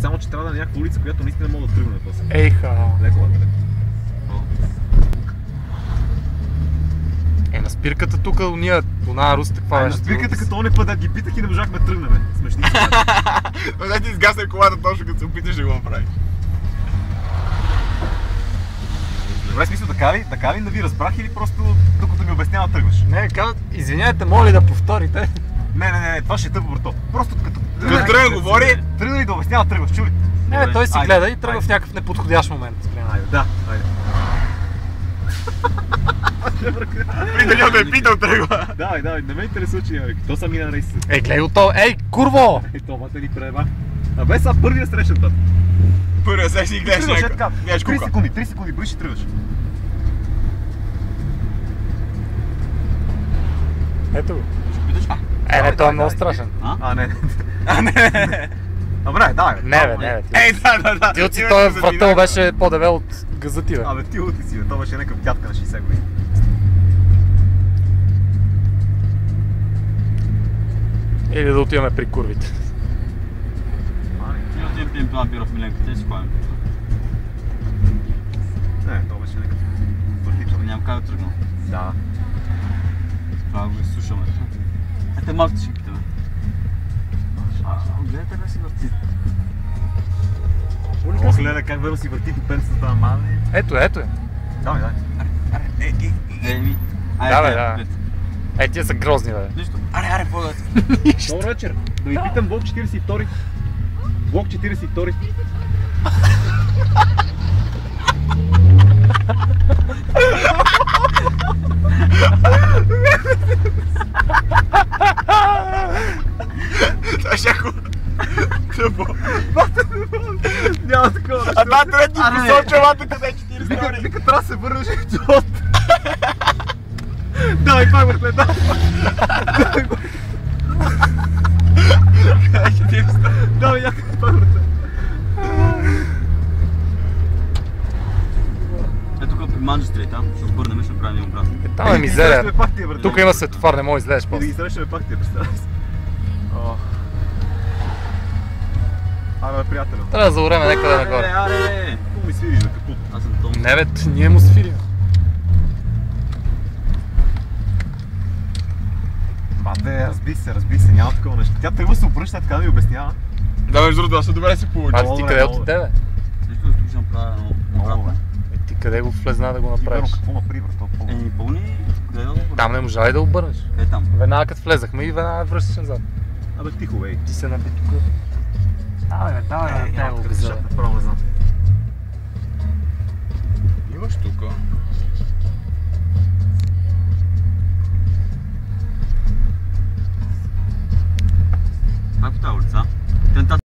Само че трябва да е някаква улица, която наистина мога да тръгне после. Ейха! Леко лапе. На спирката тук, уния, она Руста, каква беше? На спирката като оне път да ги питах и не можахме да тръгнем. Смешни са. Да ти изгасне колата точно като се опиташ да го направиш. Добре, смисъл, така ли да ви разбрах или просто докато ми обяснява тръгваш? Не, казват, извиняйте, моля ли да повторите? Не, това ще е тъпо, брато. Просто като тръгна говори, тръгна и да обяснява тръгваш, чули? Не, той си гледа и тръгва в някакъв неподходящ момент. Айде, да, айде. при да ме е питал тръгва. Давай, не ме интересува, че няма. То са мина рейси. Гледай го то, курво! То мата ни преба. Абе, сега първия срещан тат. Първия сега си гледаш някакъв. 3 секунди, броиш и тръгваш. Ето го. Не, той е много страшен. Не. Добре, давай. Не, Да. Тилци, той вратъл беше по-дебел от газа ти, бе. Абе, ти лути си, бе. Това беше някакъв дядка на 60 години. Или да отиваме при курвите. Ти отивам пием това бира в Миленко, те си ходим. Не, това беше някакъв въртичъл. Нямам как да тръгна. Да. Това го изслушаме. Ете малко ще питаме. Гледайте как си върти. Гледа как верно си върти пенсата на мали. Ето е. Давай. Да. Тия са грозни, бе. Нищо. Аре, по-дайте. Добър вечер. Да ви питам блок 42. Блок 42. Това шако. Тъпо. Няма такова. А това трябва да ти посочва лата къде е 42. Вика, трябва да се върнеш от... Давай, пак го след. Давай, някакъв пак го Ето тук при Манджестри там, ще обърнем, ще направим обратно. Там е мизерия. Тук има светофар, не може да излезеш Да после. ги срещаме пак тия, представя си. Абе, приятелю. Трябва да заорем някъде нагоре. Аре! Какво ми свири за капут? Аз съм Том. Не бе, ние му свирим. Бе, разби се, няма такова нещо. Тя тръгва се обръща, така да ми обяснява. Да, между другото, аз добре се получи. Аз ти къде от тебе? Нищо да тук ще направя обратно. Ти къде го влезна да го направиш? Какво ма при, брато? Пълни, къде да го обърнем? Там не можа ли да обърнеш? Къде там? Веднага като влезахме и веднага връщаш назад. Абе, тихо, бей. Ти се наби тук. Давай, те го обеза. Направо не знам.